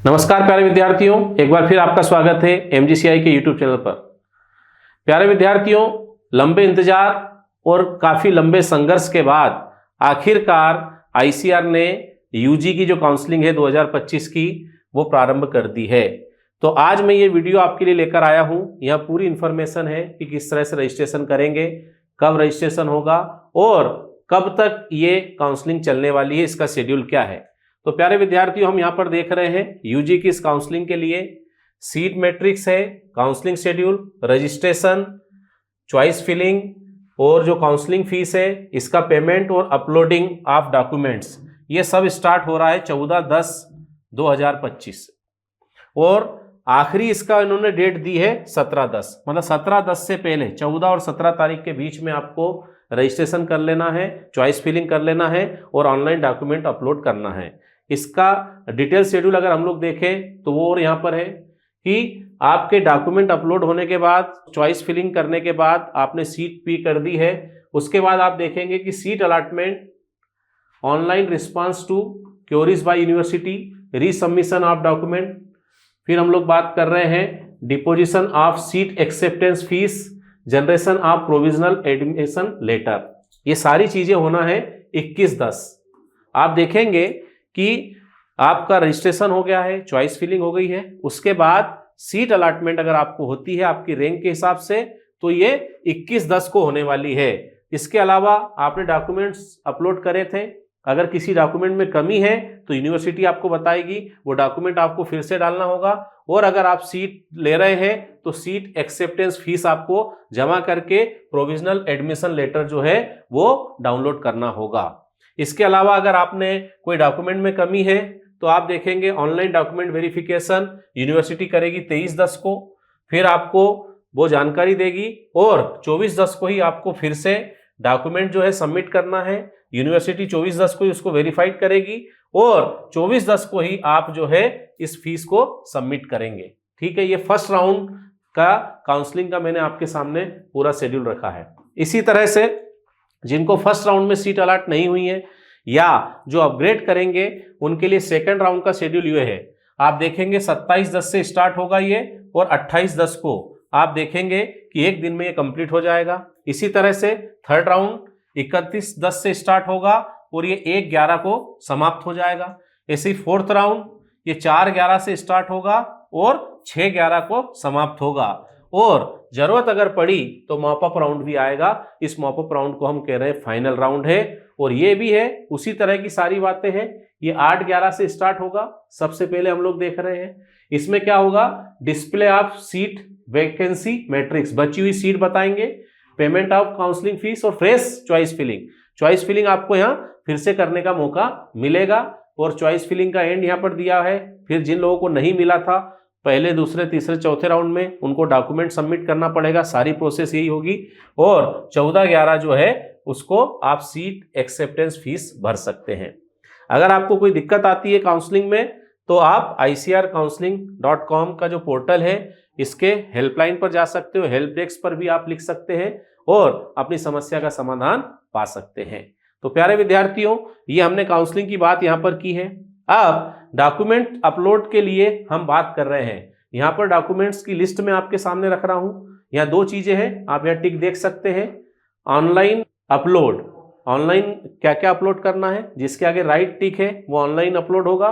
नमस्कार प्यारे विद्यार्थियों, एक बार फिर आपका स्वागत है MGCI के YouTube चैनल पर। प्यारे विद्यार्थियों, लंबे इंतजार और काफ़ी लंबे संघर्ष के बाद आखिरकार ICAR ने UG की जो काउंसलिंग है 2025 की वो प्रारंभ कर दी है। तो आज मैं ये वीडियो आपके लिए लेकर आया हूँ। यह पूरी इन्फॉर्मेशन है कि किस तरह से रजिस्ट्रेशन करेंगे, कब रजिस्ट्रेशन होगा और कब तक ये काउंसलिंग चलने वाली है, इसका शेड्यूल क्या है। तो प्यारे विद्यार्थियों, हम यहाँ पर देख रहे हैं यूजी की इस काउंसलिंग के लिए सीट मैट्रिक्स है, counselling schedule, registration, choice filling और जो काउंसलिंग फीस है, इसका पेमेंट और अपलोडिंग ऑफ डॉक्यूमेंट्स, ये सब स्टार्ट हो रहा है 14/10/2025 और आखिरी इसका इन्होंने डेट दी है 17/10, मतलब 17/10 से पहले 14 और 17 तारीख के बीच में आपको रजिस्ट्रेशन कर लेना है, चॉइस फिलिंग कर लेना है और ऑनलाइन डॉक्यूमेंट अपलोड करना है। इसका डिटेल शेड्यूल अगर हम लोग देखें तो वो और यहाँ पर है कि आपके डॉक्यूमेंट अपलोड होने के बाद, चॉइस फिलिंग करने के बाद आपने सीट पी कर दी है, उसके बाद आप देखेंगे कि seat allotment, online response to queries by university, resubmission of document, फिर हम लोग बात कर रहे हैं deposition of seat acceptance fees, generation of provisional admission letter. ये सारी चीजें होना है 21/10। आप देखेंगे कि आपका रजिस्ट्रेशन हो गया है, चॉइस फिलिंग हो गई है, उसके बाद सीट अलॉटमेंट अगर आपको होती है आपकी रैंक के हिसाब से तो ये 21/10 को होने वाली है। इसके अलावा आपने डॉक्यूमेंट्स अपलोड करे थे, अगर किसी डॉक्यूमेंट में कमी है तो यूनिवर्सिटी आपको बताएगी, वो डॉक्यूमेंट आपको फिर से डालना होगा। और अगर आप सीट ले रहे हैं तो सीट एक्सेप्टेंस फीस आपको जमा करके प्रोविजनल एडमिशन लेटर जो है वो डाउनलोड करना होगा। इसके अलावा अगर आपने कोई डॉक्यूमेंट में कमी है तो आप देखेंगे ऑनलाइन डॉक्यूमेंट वेरिफिकेशन यूनिवर्सिटी करेगी 23/10 को, फिर आपको वो जानकारी देगी और 24/10 को ही आपको फिर से डॉक्यूमेंट जो है सबमिट करना है। यूनिवर्सिटी 24/10 को ही उसको वेरीफाइड करेगी और 24/10 को ही आप जो है इस फीस को सबमिट करेंगे। ठीक है, ये फर्स्ट राउंड का काउंसलिंग का मैंने आपके सामने पूरा शेड्यूल रखा है। इसी तरह से जिनको फर्स्ट राउंड में सीट अलॉट नहीं हुई है या जो अपग्रेड करेंगे उनके लिए सेकंड राउंड का शेड्यूल ये है। आप देखेंगे 27/10 से स्टार्ट होगा ये और 28/10 को आप देखेंगे कि एक दिन में ये कंप्लीट हो जाएगा। इसी तरह से थर्ड राउंड 31/10 से स्टार्ट होगा और ये 1/11 को समाप्त हो जाएगा। ऐसे ही फोर्थ राउंड ये 4/11 से स्टार्ट होगा और 6/11 को समाप्त होगा और जरूरत अगर पड़ी तो मॉप अप राउंड भी आएगा। इस मॉप अप राउंड को हम कह रहे हैं फाइनल राउंड है और ये भी है उसी तरह की सारी बातें हैं। ये 8/11 से स्टार्ट होगा, सबसे पहले हम लोग देख रहे हैं। इसमें क्या होगा, display of seat vacancy matrix, बची हुई सीट बताएंगे, पेमेंट ऑफ काउंसलिंग फीस और fresh choice filling. Choice filling आपको यहाँ फिर से करने का मौका मिलेगा और चॉइस फिलिंग का एंड यहाँ पर दिया है। फिर जिन लोगों को नहीं मिला था पहले, दूसरे, तीसरे, चौथे राउंड में, उनको डॉक्यूमेंट सबमिट करना पड़ेगा। सारी प्रोसेस यही होगी और 14/11 जो है उसको आप सीट एक्सेप्टेंस फीस भर सकते हैं। अगर आपको कोई दिक्कत आती है काउंसलिंग में तो आप ICARcounseling.com का जो पोर्टल है इसके हेल्पलाइन पर जा सकते हो, हेल्प डेस्क पर भी आप लिख सकते हैं और अपनी समस्या का समाधान पा सकते हैं। तो प्यारे विद्यार्थियों, ये हमने काउंसलिंग की बात यहाँ पर की है। अब डॉक्यूमेंट अपलोड के लिए हम बात कर रहे हैं। यहाँ पर डॉक्यूमेंट्स की लिस्ट में आपके सामने रख रहा हूँ। यहाँ दो चीजें हैं, आप यहाँ टिक देख सकते हैं। ऑनलाइन अपलोड, ऑनलाइन क्या क्या अपलोड करना है, जिसके आगे राइट टिक है वो ऑनलाइन अपलोड होगा।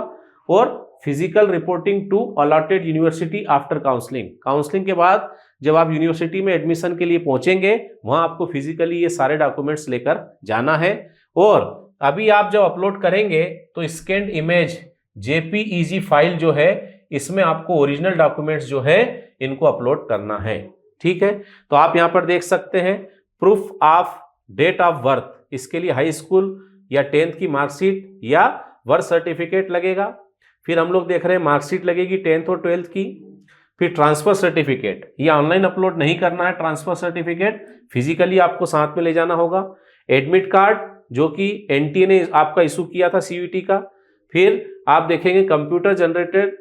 और physical reporting to allotted university after counselling, counselling के बाद जब आप यूनिवर्सिटी में एडमिशन के लिए पहुंचेंगे वहां आपको फिजिकली ये सारे डॉक्यूमेंट्स लेकर जाना है। और अभी आप जब अपलोड करेंगे तो स्कैन्ड इमेज JPEG फाइल जो है इसमें आपको ओरिजिनल डॉक्यूमेंट्स जो है इनको अपलोड करना है। ठीक है, तो आप यहां पर देख सकते हैं proof of date of birth, इसके लिए हाई स्कूल या 10th की मार्कशीट या बर्थ सर्टिफिकेट लगेगा। फिर हम लोग देख रहे हैं मार्कशीट लगेगी 10th और 12th की। फिर ट्रांसफर सर्टिफिकेट, ये ऑनलाइन अपलोड नहीं करना है, ट्रांसफर सर्टिफिकेट फिजिकली आपको साथ में ले जाना होगा। एडमिट कार्ड जो कि NTA ने आपका इशू किया था CUET का। फिर आप देखेंगे computer generated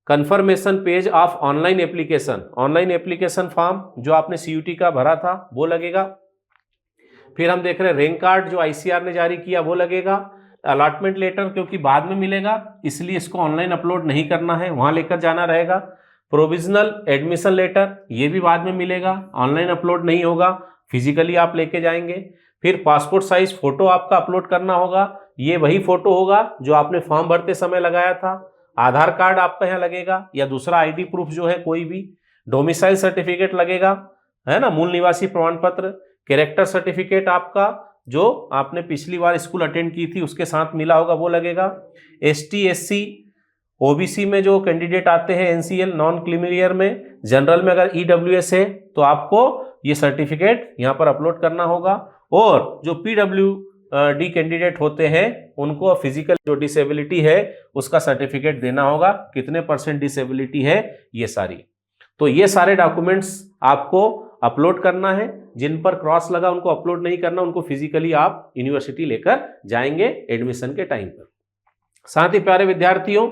confirmation page of online application, online application form जो आपने CUET का भरा था वो लगेगा। फिर हम देख रहे हैं रैंक कार्ड जो ICAR ने जारी किया वो लगेगा। अलॉटमेंट लेटर क्योंकि बाद में मिलेगा, इसलिए इसको ऑनलाइन अपलोड नहीं करना है, वहां लेकर जाना रहेगा। प्रोविजनल एडमिशन लेटर, ये भी बाद में मिलेगा, ऑनलाइन अपलोड नहीं होगा, फिजिकली आप लेके जाएंगे। फिर पासपोर्ट साइज फोटो आपका अपलोड करना होगा, ये वही फोटो होगा जो आपने फॉर्म भरते समय लगाया था। आधार कार्ड आपका यहाँ लगेगा या दूसरा आईडी प्रूफ जो है कोई भी। डोमिसाइल सर्टिफिकेट लगेगा, है ना, मूल निवासी प्रमाण पत्र। कैरेक्टर सर्टिफिकेट आपका जो आपने पिछली बार स्कूल अटेंड की थी उसके साथ मिला होगा वो लगेगा। एसटी एससी ओबीसी में जो कैंडिडेट आते हैं एनसीएल नॉन क्रीमिलियर में, जनरल में अगर ईडब्ल्यूएस है तो आपको ये सर्टिफिकेट यहाँ पर अपलोड करना होगा। और जो पीडब्ल्यूडी कैंडिडेट होते हैं उनको फिजिकल जो डिसेबिलिटी है उसका सर्टिफिकेट देना होगा, कितने % डिसेबिलिटी है ये सारी। तो ये सारे डॉक्यूमेंट्स आपको अपलोड करना है, जिन पर क्रॉस लगा उनको अपलोड नहीं करना, उनको फिजिकली आप यूनिवर्सिटी लेकर जाएंगे एडमिशन के टाइम पर। साथ ही प्यारे विद्यार्थियों,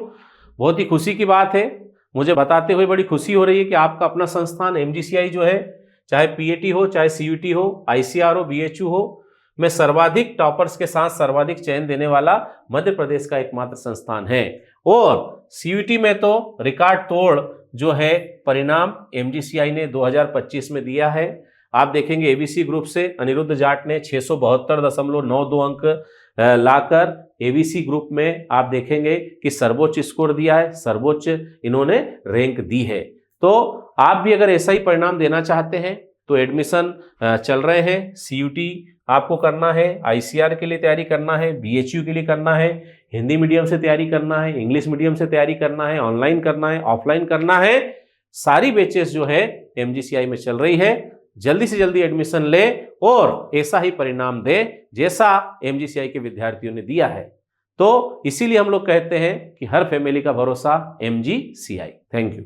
बहुत ही खुशी की बात है, मुझे बताते हुए बड़ी खुशी हो रही है कि आपका अपना संस्थान एमजीसीआई जो है, चाहे पीएटी हो, चाहे सीयूटी हो, आईसीआर हो, बीएचयू हो, में सर्वाधिक टॉपर्स के साथ सर्वाधिक चयन देने वाला मध्य प्रदेश का एकमात्र संस्थान है। और सीयूटी में तो रिकॉर्ड तोड़ जो है परिणाम एमजीसीआई ने 2025 में दिया है। आप देखेंगे एबीसी ग्रुप से अनिरुद्ध जाट ने 672.92 अंक लाकर एबीसी ग्रुप में आप देखेंगे कि सर्वोच्च स्कोर दिया है, सर्वोच्च इन्होंने रैंक दी है। तो आप भी अगर ऐसा ही परिणाम देना चाहते हैं तो एडमिशन चल रहे हैं। सीयूटी आपको करना है, आईसीआर के लिए तैयारी करना है, बीएचयू के लिए करना है, हिंदी मीडियम से तैयारी करना है, इंग्लिश मीडियम से तैयारी करना है, ऑनलाइन करना है, ऑफलाइन करना है, सारी बैचेस जो है एमजीसीआई में चल रही है। जल्दी से जल्दी एडमिशन ले और ऐसा ही परिणाम दे जैसा एमजीसीआई के विद्यार्थियों ने दिया है। तो इसीलिए हम लोग कहते हैं कि हर फैमिली का भरोसा एमजीसीआई। Thank you.